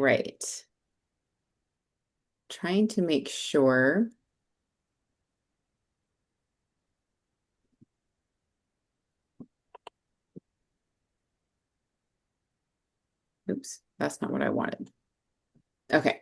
right. Trying to make sure. Oops, that's not what I wanted. Okay.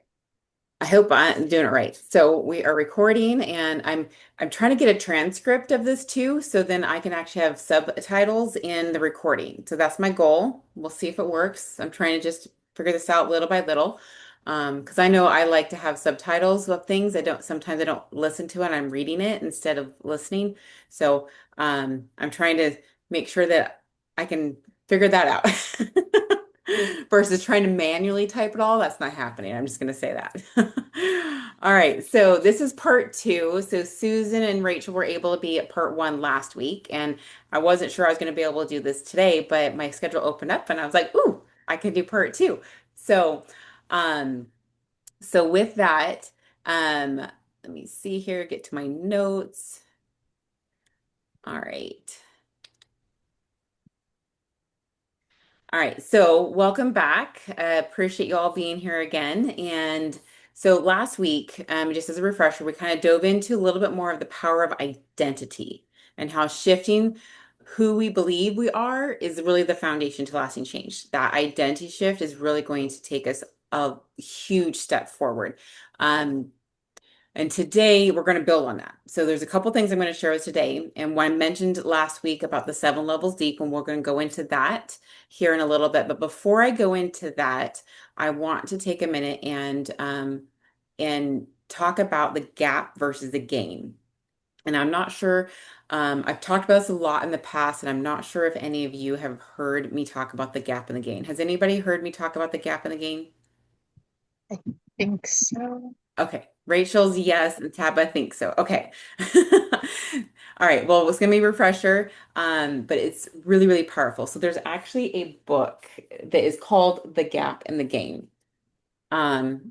I hope I'm doing it right. So we are recording and I'm trying to get a transcript of this too, so then I can actually have subtitles in the recording. So that's my goal. We'll see if it works. I'm trying to just figure this out little by little. Because I know I like to have subtitles of things. Sometimes I don't listen to it, I'm reading it instead of listening. So I'm trying to make sure that I can figure that out. Versus trying to manually type it all, that's not happening. I'm just going to say that. All right, so this is part two. So Susan and Rachel were able to be at part one last week, and I wasn't sure I was going to be able to do this today, but my schedule opened up and I was like, ooh, I can do part two. So, um, so with that, let me see here, get to my notes. All right. All right, so welcome back. Appreciate you all being here again. And so last week, just as a refresher, we kind of dove into a little bit more of the power of identity and how shifting who we believe we are is really the foundation to lasting change. That identity shift is really going to take us a huge step forward. Um, and today we're going to build on that. So there's a couple things I'm going to share with today. And one I mentioned last week about the 7 levels deep, and we're going to go into that here in a little bit. But before I go into that, I want to take a minute and talk about the gap versus the gain. And I'm not sure, I've talked about this a lot in the past, and I'm not sure if any of you have heard me talk about the gap and the gain. Has anybody heard me talk about the gap and the gain? I think so. Okay. Rachel's yes, and Tab, I think so. Okay. All right. Well, it's gonna be a refresher, but it's really, really powerful. So there's actually a book that is called The Gap and the Game.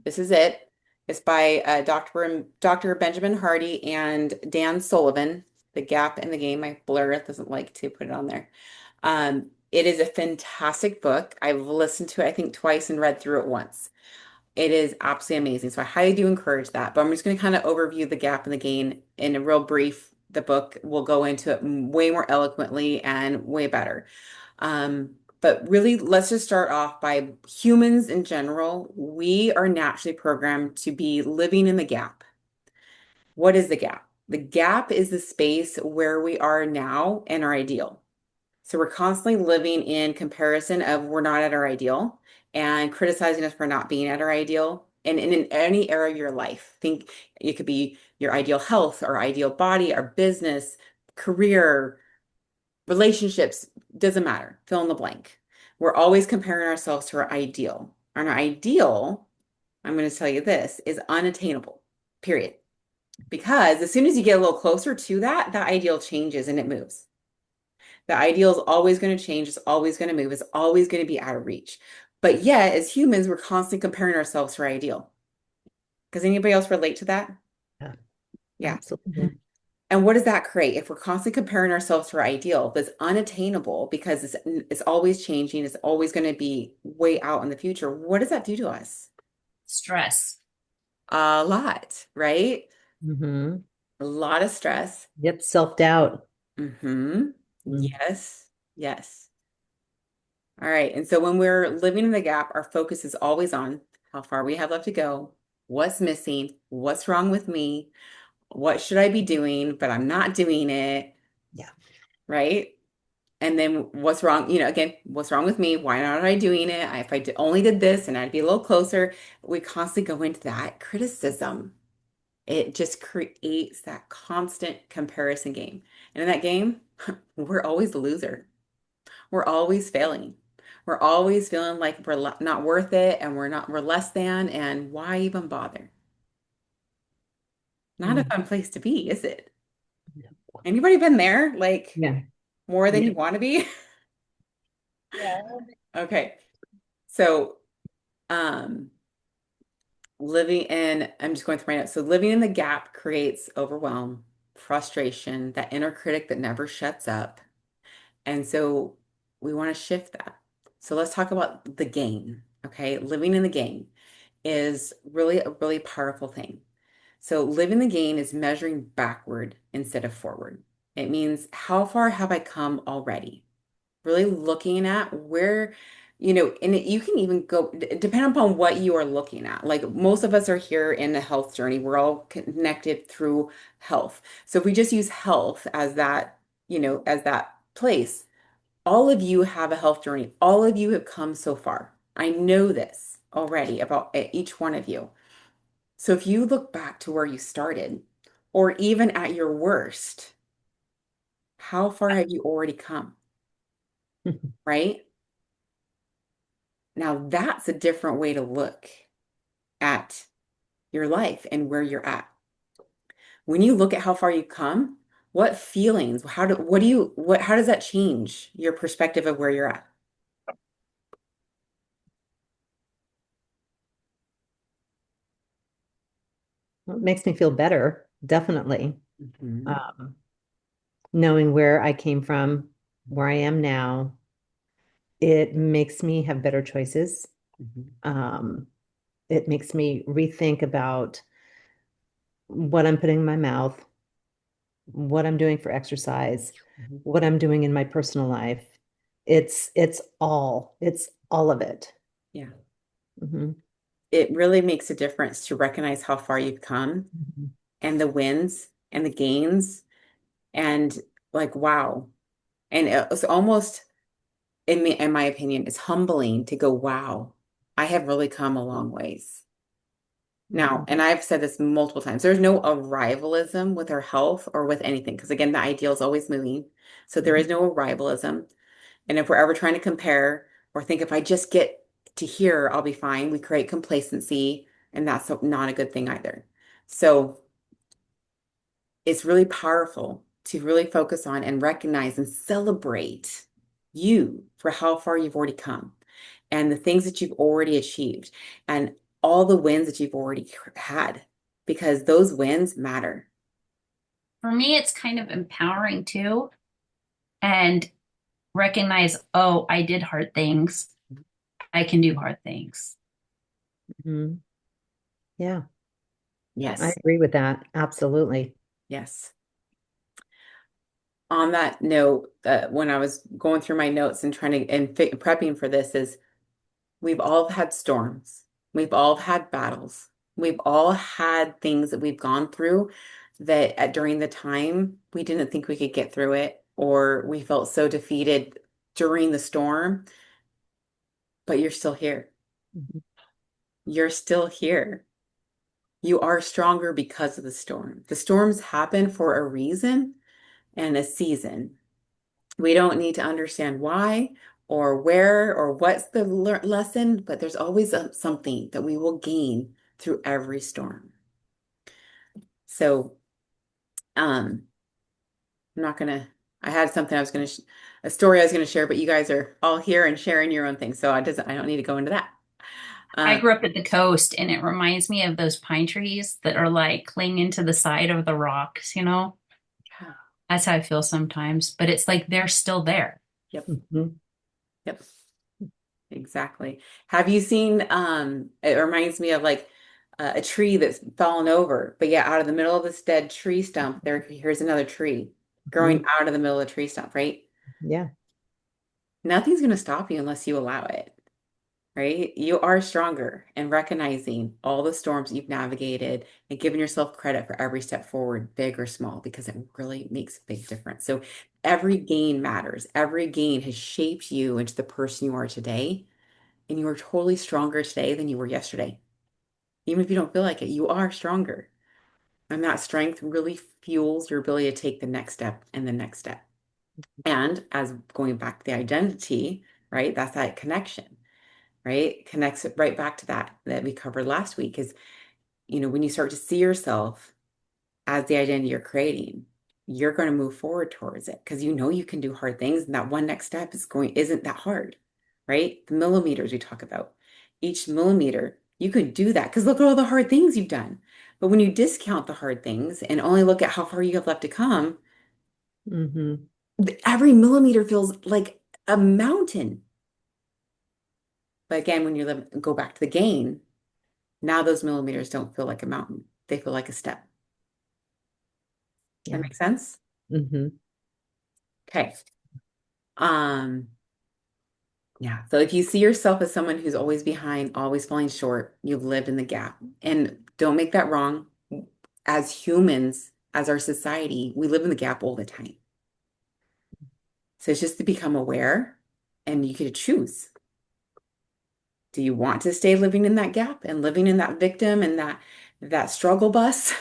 This is it. It's by Dr. Benjamin Hardy and Dan Sullivan. The Gap and the Game. My blur doesn't like to put it on there. It is a fantastic book. I've listened to it, I think, twice and read through it once. It is absolutely amazing. So I highly do encourage that. But I'm just going to kind of overview the gap and the gain in a real brief. The book will go into it way more eloquently and way better. But really, let's just start off by humans in general. We are naturally programmed to be living in the gap. What is the gap? The gap is the space where we are now and our ideal. So we're constantly living in comparison of we're not at our ideal and criticizing us for not being at our ideal. And in any area of your life, think it could be your ideal health, our ideal body, our business, career, relationships, doesn't matter. Fill in the blank. We're always comparing ourselves to our ideal. And our ideal, I'm going to tell you this, is unattainable, period. Because as soon as you get a little closer to that, that ideal changes and it moves. The ideal is always going to change. It's always going to move. It's always going to be out of reach. But yet, as humans, we're constantly comparing ourselves to our ideal. Does anybody else relate to that? Yeah, Yeah. absolutely. And what does that create? If we're constantly comparing ourselves to our ideal that's unattainable because it's always changing, it's always going to be way out in the future, what does that do to us? Stress. A lot, right? Mm-hmm. A lot of stress. Yep, self-doubt. Mm-hmm. Mm. Yes. Yes. All right. And so when we're living in the gap, our focus is always on how far we have left to go, what's missing, what's wrong with me, what should I be doing, but I'm not doing it, Yeah. right? And then what's wrong, again, what's wrong with me? Why not am I doing it? If only did this and I'd be a little closer. We constantly go into that criticism. It just creates that constant comparison game. And in that game, we're always the loser. We're always failing. We're always feeling like we're not worth it and we're less than, and why even bother? Not a Mm. fun place to be, is it? Anybody been there? Like Yeah. more than you Yeah. want to be? Yeah. Okay. So, um, I'm just going through my notes. So living in the gap creates overwhelm, frustration, that inner critic that never shuts up. And so we want to shift that. So let's talk about the gain. Okay, living in the game is really a really powerful thing. So living the game is measuring backward instead of forward. It means how far have I come already? Really looking at where, and you can even go, depend upon what you are looking at. Like most of us are here in a health journey. We're all connected through health. So if we just use health as that, as that place, all of you have a health journey. All of you have come so far. I know this already about each one of you. So if you look back to where you started, or even at your worst, how far have you already come, right? Now that's a different way to look at your life and where you're at. When you look at how far you've come, what feelings, how does that change your perspective of where you're at? Well, it makes me feel better, definitely. Mhm, Um, Knowing where I came from, where I am now, it makes me have better choices. mhm, Um, it makes me rethink about what I'm putting in my mouth, what I'm doing for exercise, mhm. what I'm doing in my personal life. It's all of it. Yeah. Hmm. It really makes a difference to recognize how far you've come Hmm. and the wins and the gains and like, wow. And it's almost, in my opinion, it's humbling to go, wow, I have really come a long ways. Now, Hmm. and I've said this multiple times, there's no arrivalism with our health or with anything, because again, the ideal is always moving. So there is no arrivalism. And if we're ever trying to compare or think if I just get to here, I'll be fine, we create complacency, and that's not a good thing either. So it's really powerful to really focus on and recognize and celebrate you for how far you've already come and the things that you've already achieved and all the wins that you've already had because those wins matter. For me, it's kind of empowering too, and recognize, oh, I did hard things. I can do hard things. Hmm. Yeah, I Yes. agree with that. Absolutely. Yes. On that note, when I was going through my notes and trying to and prepping for this is we've all had storms. We've all had battles. We've all had things that we've gone through that during the time we didn't think we could get through it, or we felt so defeated during the storm, but you're still here. Mhm. You're still here. You are stronger because of the storm. The storms happen for a reason and a season. We don't need to understand why or where or what's the lesson, but there's always something that we will gain through every storm. So, I'm not gonna, I had something I was gonna, a story I was gonna share, but you guys are all here and sharing your own thing. So I don't need to go into that. I Um, grew up at the coast, and it reminds me of those pine trees that are like clinging to the side of the rocks, you know? yeah, That's how I feel sometimes, but it's like they're still there. yep, Mhm. yep, exactly. Have you seen, it reminds me of like a tree that's fallen over, but yeah, out of the middle of this dead tree stump, here's another tree growing Mhm. out of the middle of the tree stump, right? Yeah. Nothing's going to stop you unless you allow it, right? You are stronger and recognizing all the storms you've navigated and giving yourself credit for every step forward, big or small, because it really makes a big difference. So every gain matters. Every gain has shaped you into the person you are today. And you are totally stronger today than you were yesterday. Even if you don't feel like it, you are stronger. And that strength really fuels your ability to take the next step and the next step. And as going back to the identity, right? That's that connection, right? Connects it right back to that we covered last week is, when you start to see yourself as the identity you're creating, you're going to move forward towards it because you know you can do hard things. And that one next step isn't that hard, right? The millimeters we talk about. Each millimeter, you could do that because look at all the hard things you've done. But when you discount the hard things and only look at how far you have left to come, Hmm. every millimeter feels like a mountain. But again, when you go back to the gain, now those millimeters don't feel like a mountain. They feel like a step. That Yeah. makes sense? Hmm. Okay. Um, yeah. So if you see yourself as someone who's always behind, always falling short, you've lived in the gap. And don't make that wrong. As humans, as our society, we live in the gap all the time. So it's just to become aware and you get to choose. Do you want to stay living in that gap and living in that victim and that struggle bus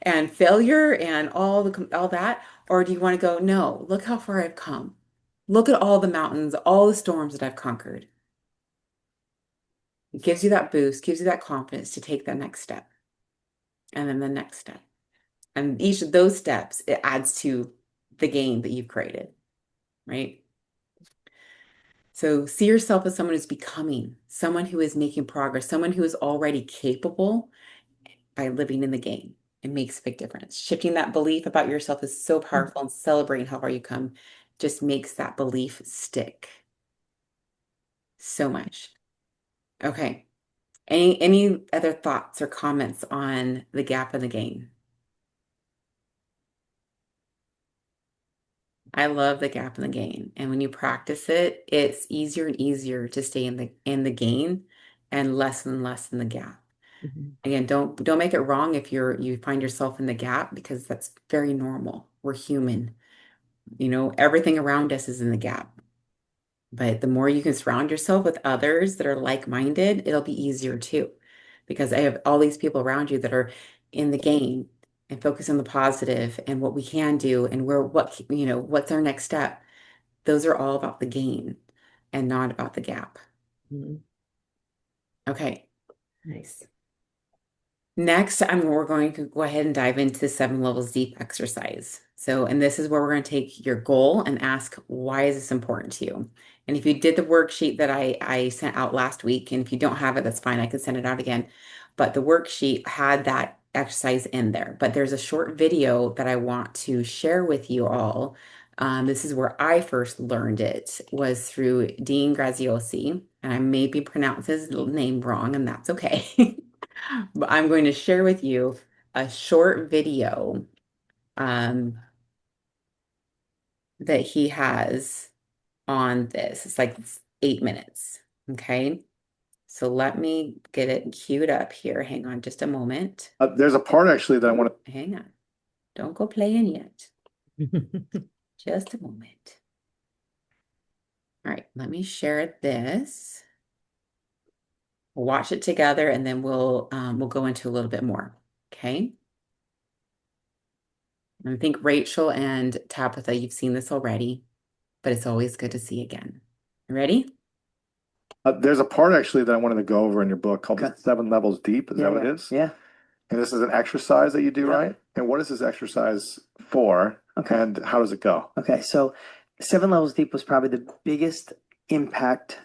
and failure and all that? Or do you want to go, no, look how far I've come. Look at all the mountains, all the storms that I've conquered. It gives you that boost, gives you that confidence to take that next step and then the next step. And each of those steps, it adds to the gain that you've created, right? So see yourself as someone who's becoming, someone who is making progress, someone who is already capable by living in the game. It makes a big difference. Shifting that belief about yourself is so powerful, and celebrating how far you come just makes that belief stick so much. Okay. Any other thoughts or comments on the gap and the gain? I love the gap and the gain. And when you practice it, it's easier and easier to stay in the gain and less in the gap. Hmm. Again, don't make it wrong if you find yourself in the gap because that's very normal. We're human. Everything around us is in the gap. But the more you can surround yourself with others that are like-minded, it'll be easier too. Because I have all these people around you that are in the game and focus on the positive and what we can do and what's our next step. Those are all about the gain and not about the gap. Hmm. Okay. Nice. Next, we're going to go ahead and dive into 7 levels deep exercise. And this is where we're going to take your goal and ask, why is this important to you? And if you did the worksheet that I sent out last week, and if you don't have it, that's fine. I can send it out again. But the worksheet had that exercise in there. But there's a short video that I want to share with you all. This is where I first learned it, was through Dean Graziosi. And I may be pronouncing his name wrong, and that's okay. But I'm going to share with you a short video um, that he has on this. It's like 8 minutes. Okay. So let me get it queued up here. Hang on just a moment. There's a part actually that I want to. Hang on. Don't go playing yet. Just a moment. All right. Let me share this. We'll watch it together and then we'll go into a little bit more. Okay. And I think Rachel and Tabitha, you've seen this already, but it's always good to see again. Ready? There's a part actually that I wanted to go over in your book called Okay. 7 Levels Deep. Is Yeah, that what yeah, it is? yeah. And this is an exercise that you do, Yeah. right? And what is this exercise for? Okay. And how does it go? Okay, so 7 Levels Deep was probably the biggest impact,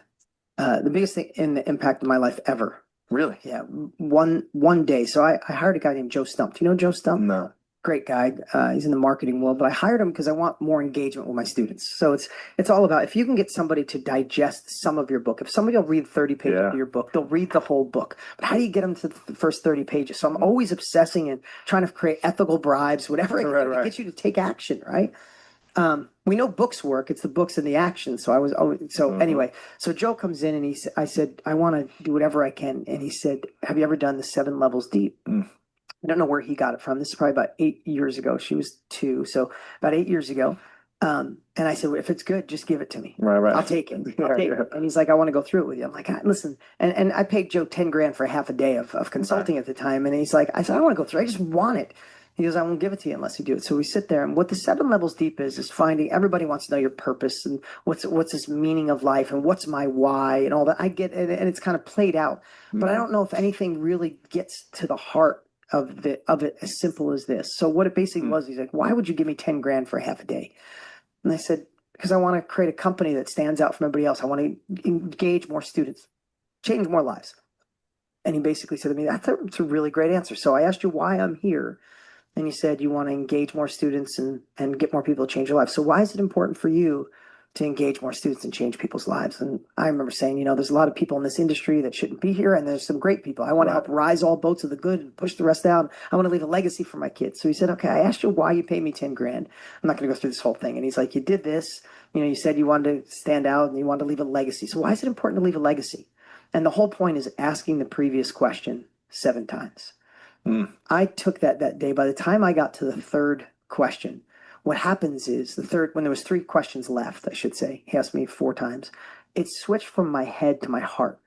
the biggest thing in the impact of my life ever. Really? Yeah, one day. So I hired a guy named Joe Stump. Do you know Joe Stump? No. Great guy. He's in the marketing world, but I hired him because I want more engagement with my students. So it's all about, if you can get somebody to digest some of your book. If somebody will read 30 pages Yeah. of your book, they'll read the whole book. But how do you get them to the first 30 pages? So I'm always obsessing and trying to create ethical bribes, whatever I can do to Right. get you to take action, right? We know books work. It's the books and the action. So anyway, so Joe comes in and I said, I want to do whatever I can. And he said, have you ever done the 7 Levels Deep? I don't know where he got it from. This is probably about 8 years ago. She was 2, so about 8 years ago. And I said, well, if it's good, just give it to me. Right. I'll take it. Yeah, I'll take yeah. it. And he's like, I want to go through it with you. I'm like, listen, and I paid Joe 10 grand for half a day of consulting at the time. And he's like, I said, I don't want to go through. I just want it. He goes, I won't give it to you unless you do it. So we sit there, and what the 7 Levels Deep is finding, everybody wants to know your purpose and what's this meaning of life and what's my why and all that. I get it, and it's kind of played out, but I don't know if anything really gets to the heart of it as simple as this. So what it basically was, he's like, why would you give me 10 grand for half a day? And I said, because I want to create a company that stands out from everybody else. I want to engage more students, change more lives. And he basically said to me, that's a really great answer. So I asked you why I'm here. And you said you want to engage more students and get more people to change their lives. So why is it important for you to engage more students and change people's lives. And I remember saying, you know, there's a lot of people in this industry that shouldn't be here, and there's some great people. I want to help rise all boats of the good and push the rest down. I want to leave a legacy for my kids. So he said, okay, I asked you why you paid me 10 grand. I'm not going to go through this whole thing. And he's like, you did this, you know, you said you wanted to stand out and you wanted to leave a legacy. So why is it important to leave a legacy? And the whole point is asking the previous question 7 times. I took that day. By the time I got to the third question, what happens is when there was 3 questions left, I should say, he asked me 4 times, it switched from my head to my heart.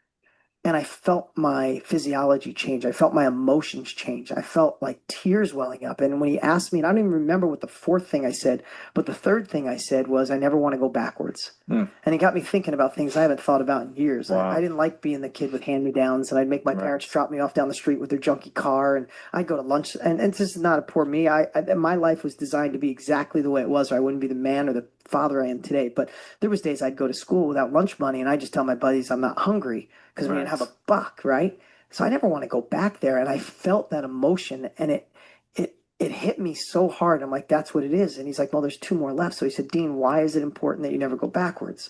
And I felt my physiology change. I felt my emotions change. I felt like tears welling up. And when he asked me, and I don't even remember what the 4th thing I said, but the 3rd thing I said was, I never want to go backwards. And it got me thinking about things I haven't thought about in years. Wow. I didn't like being the kid with hand-me-downs, and I'd make my parents drop me off down the street with their junky car, and I'd go to lunch. And this is not a poor me. My life was designed to be exactly the way it was, or I wouldn't be the man or the father I am today. But there was days I'd go to school without lunch money, and I just tell my buddies I'm not hungry because we didn't have a buck, right? So I never want to go back there. And I felt that emotion, and it hit me so hard. I'm like, that's what it is. And he's like, well, there's 2 more left. So he said, Dean, why is it important that you never go backwards?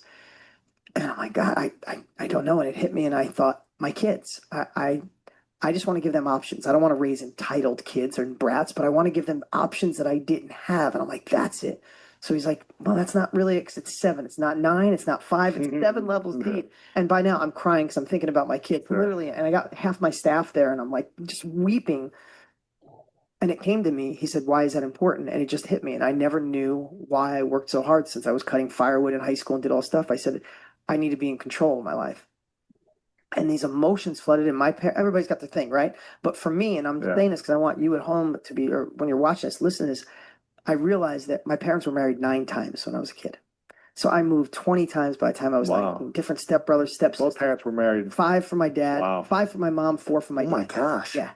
And I'm like, God, I don't know. And it hit me, and I thought, my kids, I just want to give them options. I don't want to raise entitled kids or brats, but I want to give them options that I didn't have. And I'm like, that's it. So he's like, well, that's not really it, 'cause it's 7. It's not 9. It's not 5. It's 7 levels deep. And by now I'm crying because I'm thinking about my kids, literally. And I got half my staff there, and I'm like just weeping. And it came to me. He said, why is that important? And it just hit me. And I never knew why I worked so hard since I was cutting firewood in high school and did all stuff. I said, I need to be in control of my life. And these emotions flooded in. Everybody's got their thing, right? But for me, and I'm saying this because I want you at home to be, or when you're watching this, listen to this. I realized that my parents were married 9 times when I was a kid. So I moved 20 times by the time I was 19. Different stepbrothers, stepsisters. Both parents were married. 5 for my dad, Wow. 5 for my mom, 4 for my dad. Oh my gosh. Yeah.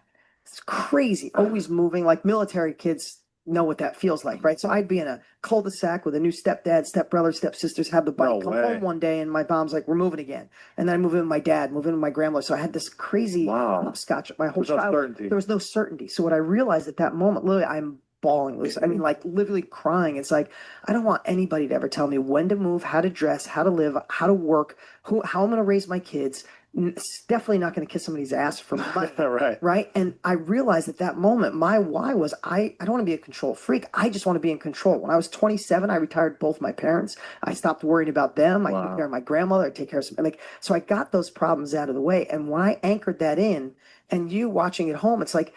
It's crazy. Always moving. Like military kids know what that feels like, right? So I'd be in a cul-de-sac with a new stepdad, stepbrother, stepsisters, have the bike, come home one day, and my mom's like, we're moving again. And then I move in with my dad, move in with my grandmother. So I had this crazy hopscotch my whole childhood. There was no certainty. So what I realized at that moment, literally, I'm bawling loose. I mean, like literally crying. It's like, I don't want anybody to ever tell me when to move, how to dress, how to live, how to work, how I'm going to raise my kids. It's definitely not going to kiss somebody's ass for money. Right. And I realized at that moment, my why was I don't want to be a control freak. I just want to be in control. When I was 27, I retired both my parents. I stopped worrying about them. I took care of my grandmother. I take care of some, so I got those problems out of the way. And when I anchored that in, and you watching at home, it's like,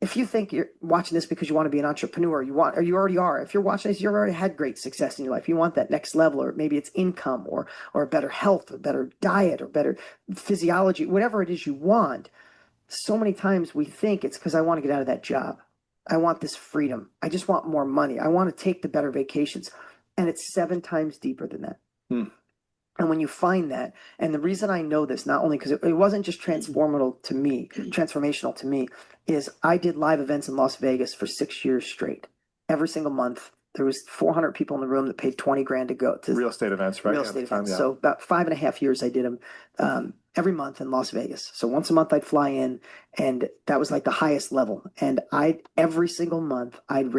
if you think you're watching this because you want to be an entrepreneur, or you already are. If you're watching this, you've already had great success in your life. You want that next level, or maybe it's income, or better health, or better diet, or better physiology, whatever it is you want. So many times we think it's because I want to get out of that job. I want this freedom. I just want more money. I want to take the better vacations. And it's 7 times deeper than that. And when you find that, and the reason I know this, not only because it wasn't just transformational to me, is I did live events in Las Vegas for 6 years straight. Every single month, there was 400 people in the room that paid 20 grand to go to real estate events, right? Real estate events. So about 5.5 years, I did them every month in Las Vegas. So once a month, I'd fly in, and that was like the highest level. And every single month, I'd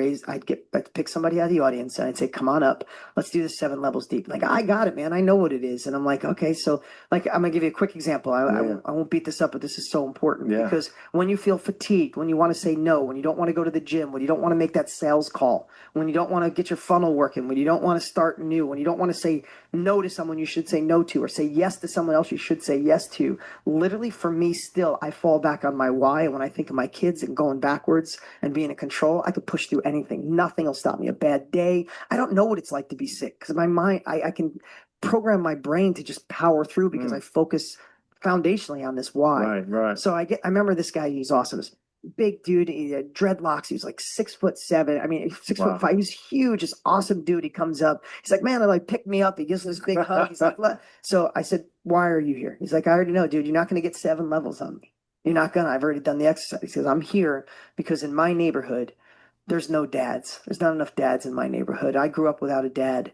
pick somebody out of the audience, and I'd say, come on up, let's do this 7 levels deep. Like, I got it, man. I know what it is. And I'm like, okay, so like, I'm gonna give you a quick example. I won't beat this up, but this is so important because when you feel fatigued, when you want to say no, when you don't want to go to the gym, when you don't want to make that sales call, when you don't want to get your funnel working, when you don't want to start new, when you don't want to say no to someone you should say no to, or say yes to someone else you should say yes to, literally for me still, I fall back on my why. And when I think of my kids and going backwards and being in control, I could push through anything. Nothing will stop me. A bad day. I don't know what it's like to be sick because my mind, I can program my brain to just power through because I focus foundationally on this why. Right. So I remember this guy, he's awesome. This big dude, he had dreadlocks. He was like 6'7". I mean, 6'5". He was huge, this awesome dude. He comes up. He's like, man, like pick me up. He gives me this big hug. He's like, what? So I said, why are you here? He's like, I already know, dude. You're not going to get 7 levels on me. You're not gonna. I've already done the exercise. He says, I'm here because in my neighborhood, there's no dads. There's not enough dads in my neighborhood. I grew up without a dad.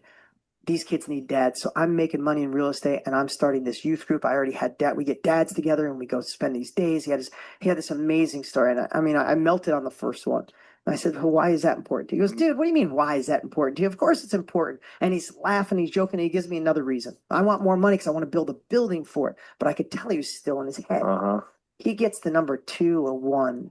These kids need dads. So I'm making money in real estate, and I'm starting this youth group. I already had dad. We get dads together and we go spend these days. He had this amazing story. And I mean, I melted on the first one. And I said, well, why is that important? He goes, dude, what do you mean, why is that important to you? Of course it's important. And he's laughing, he's joking, and he gives me another reason. I want more money because I want to build a building for it. But I could tell he was still in his head. He gets the number 2 or 1,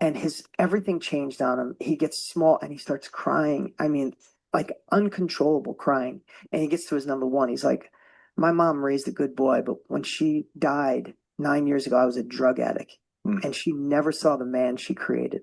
and his everything changed on him. He gets small and he starts crying. I mean, like uncontrollable crying. And he gets to his number 1. He's like, my mom raised a good boy, but when she died 9 years ago, I was a drug addict. And she never saw the man she created.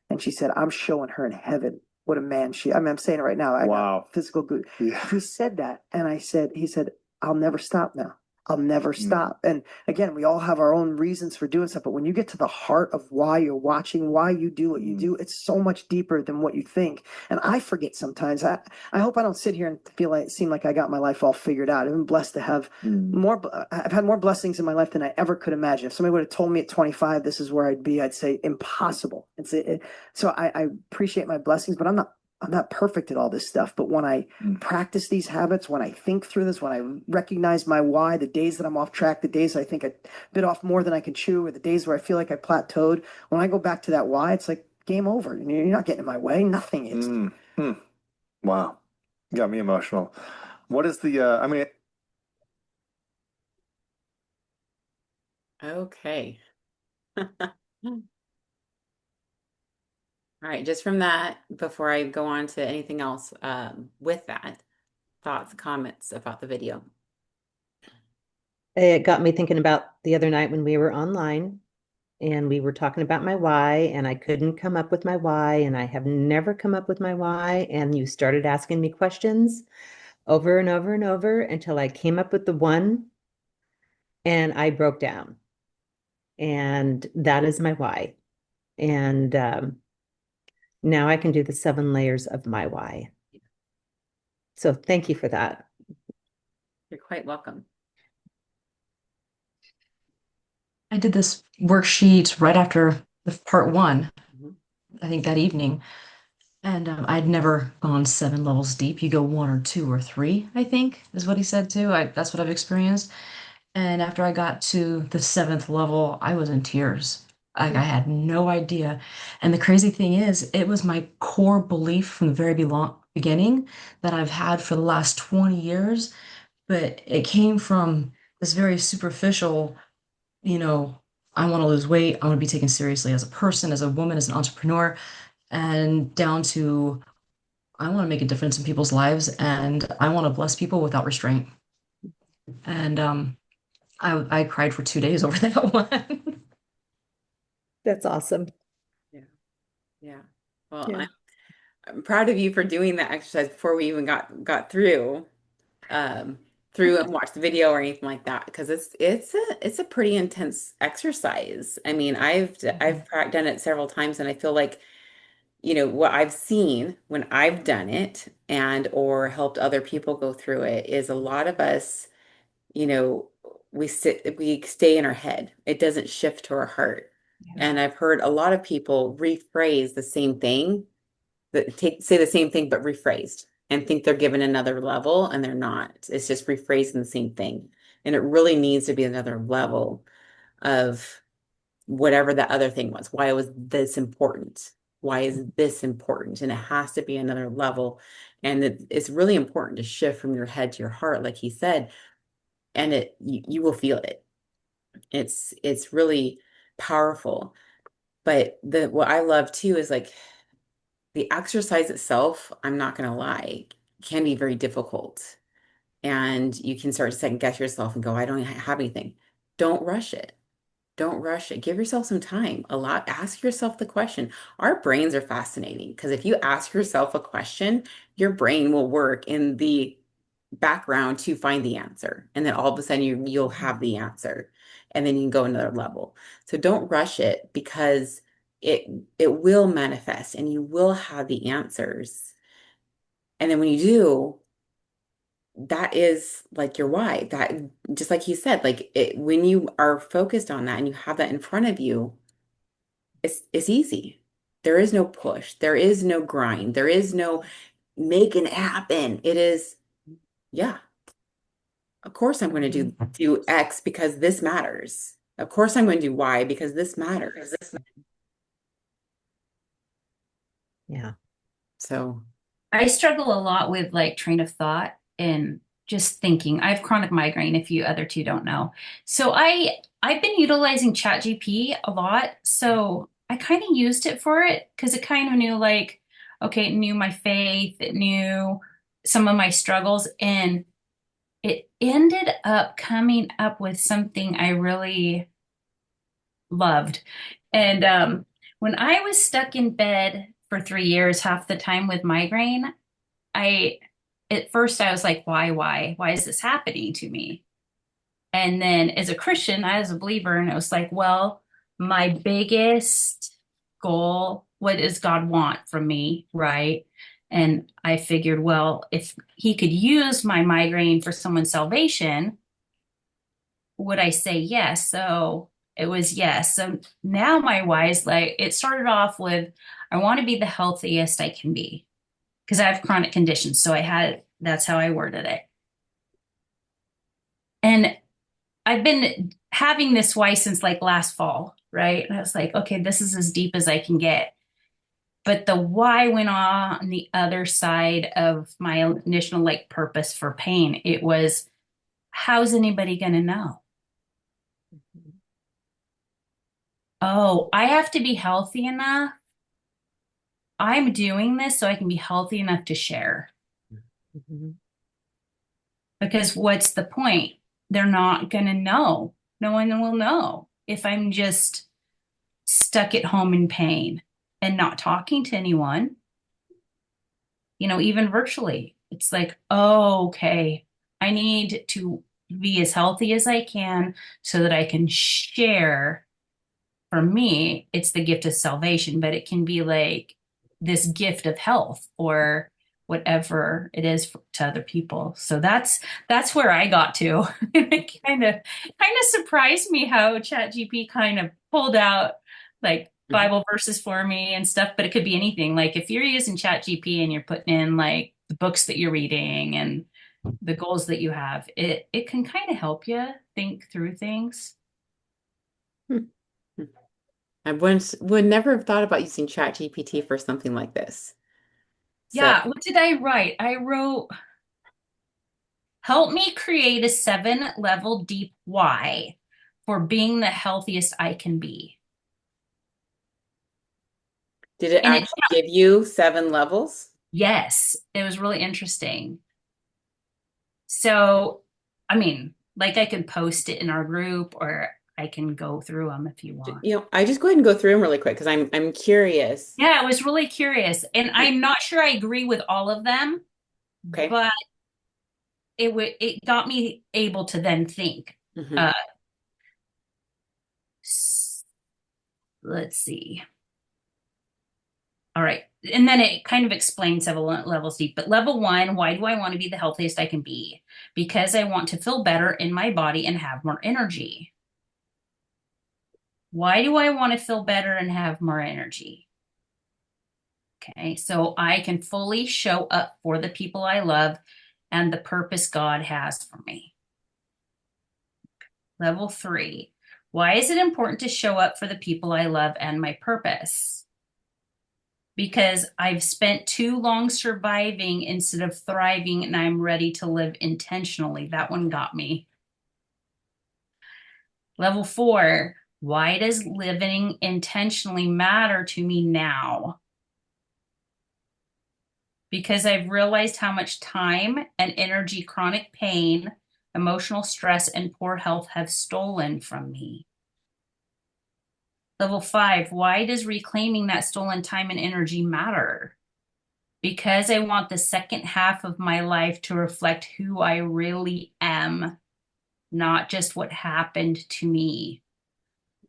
And she said, I'm showing her in heaven what a man I mean, I'm saying it right now. I got physical good. Yeah. He said that. And he said, I'll never stop now. I'll never stop. And again, we all have our own reasons for doing stuff. But when you get to the heart of why you're watching, why you do what you do, it's so much deeper than what you think. And I forget sometimes. I hope I don't sit here and seem like I got my life all figured out. I've been blessed to have I've had more blessings in my life than I ever could imagine. If somebody would have told me at 25, this is where I'd be, I'd say impossible. So I appreciate my blessings, but I'm not perfect at all this stuff, but when I practice these habits, when I think through this, when I recognize my why, the days that I'm off track, the days I think I bit off more than I can chew, or the days where I feel like I plateaued, when I go back to that why, it's like game over. You're not getting in my way. Nothing is. Wow. Got me emotional. What is the, I mean, Okay. All right, just from that, before I go on to anything else, with that, thoughts, comments about the video. It got me thinking about the other night when we were online and we were talking about my why, and I couldn't come up with my why, and I have never come up with my why. And you started asking me questions over and over and over until I came up with the one and I broke down. And that is my why. And now I can do the 7 layers of my why. So thank you for that. You're quite welcome. I did this worksheet right after the part 1, Mhm. I think that evening. And I'd never gone 7 levels deep. You go 1 or 2 or 3, I think, is what he said too. That's what I've experienced. And after I got to the 7th level, I was in tears. Like I had no idea. And the crazy thing is, it was my core belief from the very beginning that I've had for the last 20 years, but it came from this very superficial, you know, I want to lose weight. I want to be taken seriously as a person, as a woman, as an entrepreneur, and down to I want to make a difference in people's lives and I want to bless people without restraint. And I cried for 2 days over that one. That's awesome. Yeah. Yeah. Well, Yeah. I'm proud of you for doing that exercise before we even got through and watched the video or anything like that, because it's a pretty intense exercise. I mean, I've done it several times, and I feel like, what I've seen when I've done it and or helped other people go through it is a lot of us, you know, we stay in our head. It doesn't shift to our heart. And I've heard a lot of people rephrase the same thing, say the same thing but rephrased, and think they're given another level, and they're not. It's just rephrasing the same thing. And it really needs to be another level of whatever that other thing was. Why was this important? Why is this important? And it has to be another level. And it's really important to shift from your head to your heart, like he said, and you will feel it. It's really powerful. But what I love too is like the exercise itself, I'm not gonna lie, can be very difficult. And you can start to second guess yourself and go, I don't have anything. Don't rush it. Don't rush it. Give yourself some time. Ask yourself the question. Our brains are fascinating because if you ask yourself a question, your brain will work in the background to find the answer. And then all of a sudden you'll have the answer. And then you can go another level. So don't rush it, because it it will manifest and you will have the answers. And then when you do, that is like your why. That, just like he said, like when you are focused on that and you have that in front of you, it's easy. There is no push. There is no grind. There is no make it happen. It is, yeah, of course I'm going to do X because this matters. Of course I'm going to do Y because this matters. Yeah. So, I struggle a lot with like train of thought and just thinking. I have chronic migraine, if you other two don't know. So I've been utilizing ChatGPT a lot. So I kind of used it for it because it kind of knew like, okay, it knew my faith, it knew some of my struggles, and it ended up coming up with something I really loved. And when I was stuck in bed for 3 years, half the time with migraine, I at first I was like, why is this happening to me? And then as a Christian, I was a believer, and it was like, well, my biggest goal, what does God want from me, right? And I figured, well, if he could use my migraine for someone's salvation, would I say yes? So it was yes. So now my why is like, it started off with, I want to be the healthiest I can be because I have chronic conditions. So that's how I worded it. And I've been having this why since like last fall, right? And I was like, okay, this is as deep as I can get. But the why went on the other side of my initial like purpose for pain. It was, how's anybody going to know? Oh, I have to be healthy enough. I'm doing this so I can be healthy enough to share. Mhm. Because what's the point? They're not going to know. No one will know if I'm just stuck at home in pain and not talking to anyone, even virtually. It's like, oh, okay, I need to be as healthy as I can so that I can share. For me, it's the gift of salvation, but it can be like this gift of health or whatever it is to other people. So that's where I got to. It kind of surprised me how ChatGPT kind of pulled out like mhm. Bible verses for me and stuff, but it could be anything. Like if you're using ChatGPT and you're putting in like the books that you're reading and the goals that you have, it can kind of help you think through things. Hmm. I would never have thought about using ChatGPT for something like this. So, Yeah, what did I write? I wrote, help me create a 7-level deep why for being the healthiest I can be. did it And it, actually give you 7 levels? yes, it was really interesting. So, I mean, like I could post it in our group or I can go through them if you want. I just go ahead and go through them really quick because I'm curious. Yeah, I was really curious. And I'm not sure I agree with all of them, Okay. but it got me able to then think. Hmm. Uh, let's see. All right. And then it kind of explains several levels deep. But level one, why do I want to be the healthiest I can be? Because I want to feel better in my body and have more energy. Why do I want to feel better and have more energy? Okay. So I can fully show up for the people I love and the purpose God has for me. Level three, why is it important to show up for the people I love and my purpose? Because I've spent too long surviving instead of thriving, and I'm ready to live intentionally. That one got me. Level four, why does living intentionally matter to me now? Because I've realized how much time and energy chronic pain, emotional stress, and poor health have stolen from me. Level five, why does reclaiming that stolen time and energy matter? Because I want the second half of my life to reflect who I really am, not just what happened to me.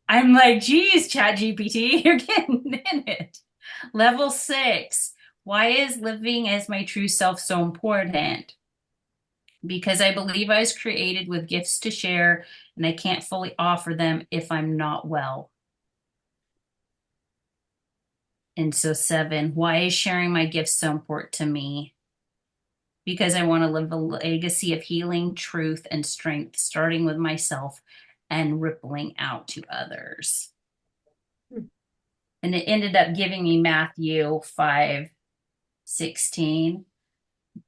I'm like, geez, ChatGPT, you're getting in it. Level six, why is living as my true self so important? Because I believe I was created with gifts to share, and I can't fully offer them if I'm not well. And so, seven, why is sharing my gifts so important to me? Because I want to live a legacy of healing, truth, and strength, starting with myself and rippling out to others. and it ended up giving me Matthew 5:16.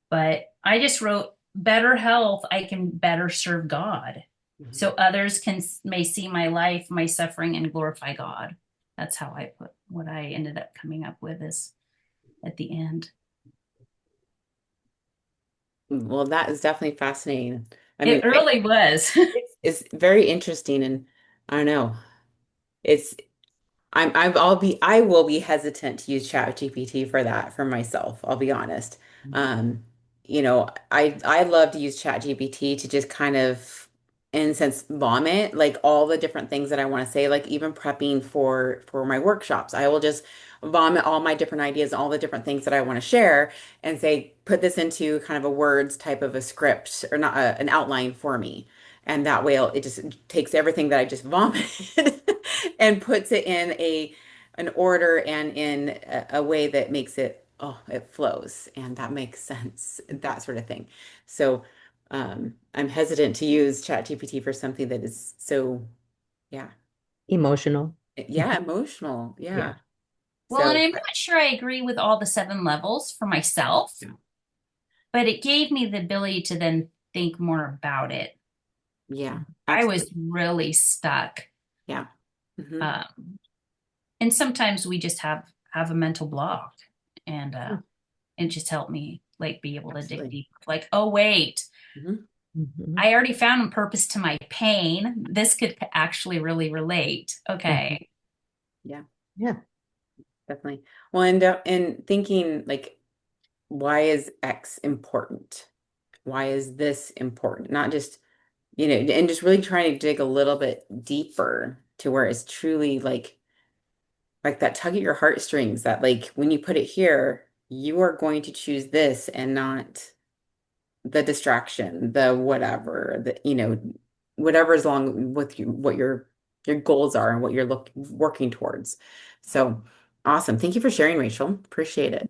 But I just wrote better health, I can better serve God. So others may see my life, my suffering, and glorify God. That's how I put what I ended up coming up with is at the end. Well, that is definitely fascinating. I mean, It really was. it's very interesting, and I don't know. It's I will be hesitant to use ChatGPT for that for myself. I'll be honest. Um, I love to use ChatGPT to just kind of, in a sense, vomit like all the different things that I want to say, like even prepping for my workshops. I will just vomit all my different ideas, all the different things that I want to share and say, put this into kind of a words type of a script or not an outline for me. And that way it just takes everything that I just vomited and puts it in an order and in a way that makes it, oh, it flows and that makes sense, that sort of thing. So I'm hesitant to use ChatGPT for something that is so, yeah, Emotional. yeah, emotional. Yeah. Yeah. Well, and So, I'm not sure I agree with all the 7 levels for myself, yeah, but it gave me the ability to then think more about it. yeah, I was absolutely. really stuck. Yeah. Hmm. Um, and sometimes we just have a mental block, and it just helped me like be able to dig Absolutely. deep. Like, oh wait, Hmm. Mhm. I already found a purpose to my pain. This could actually really relate. Mhm. Okay. Yeah, Yeah. definitely. Well, and thinking like, why is X important? Why is this important? Not just, and just really trying to dig a little bit deeper to where it's truly like that tug at your heartstrings that like when you put it here, you are going to choose this and not the distraction, the whatever, whatever is along with you, what your goals are and what you're working towards. So awesome. Thank you for sharing, Rachel. Appreciate it.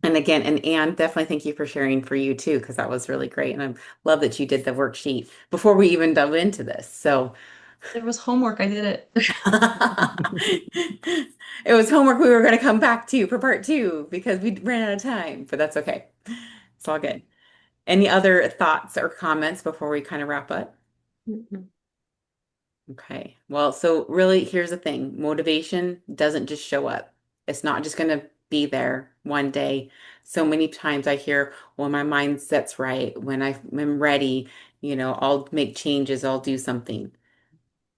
And again, and Anne, definitely thank you for sharing for you too, because that was really great. And I love that you did the worksheet before we even dove into this. So There was homework. I did it. it was homework we were going to come back to for part two because we ran out of time, but that's okay. It's all good. Any other thoughts or comments before we kind of wrap up? Mhm. Okay. Well, so really, here's the thing. Motivation doesn't just show up. It's not just going to be there one day. So many times I hear, well, my mindset's right. When I'm ready, I'll make changes, I'll do something.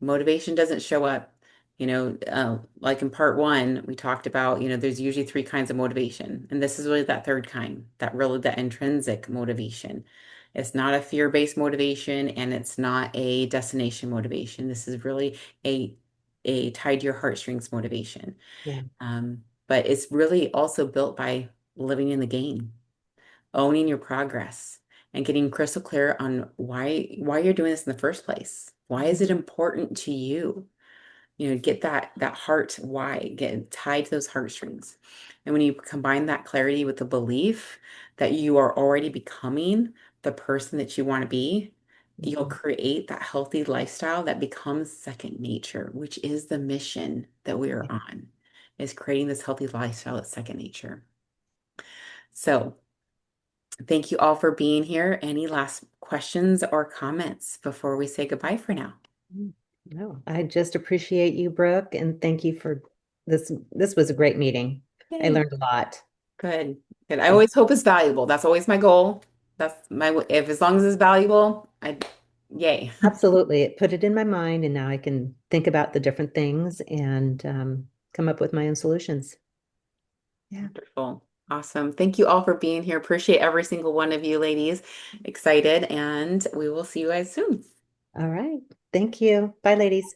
Motivation doesn't show up. Like in part one, we talked about, there's usually three kinds of motivation. And this is really that third kind, that intrinsic motivation. It's not a fear-based motivation and it's not a destination motivation. This is really a a tied to your heartstrings motivation. Yeah. But it's really also built by living in the game, owning your progress, and getting crystal clear on why you're doing this in the first place. Why is it important to you? Get that heart why, get tied to those heartstrings. And when you combine that clarity with the belief that you are already becoming the person that you want to be, you'll Mhm. create that healthy lifestyle that becomes second nature, which is the mission that we are Yeah. on, is creating this healthy lifestyle at second nature. So thank you all for being here. Any last questions or comments before we say goodbye for now? No, I just appreciate you, Brooke, and thank you for this. This was a great meeting. I Yay. learned a lot. Good. Good. I Thank always hope it's valuable. That's always my goal. If as long as it's valuable, yay. Absolutely. It put it in my mind, and now I can think about the different things and come up with my own solutions. Yeah. Wonderful. Awesome. Thank you all for being here. Appreciate every single one of you ladies. Excited, and we will see you guys soon. All right. Thank you. Bye, ladies.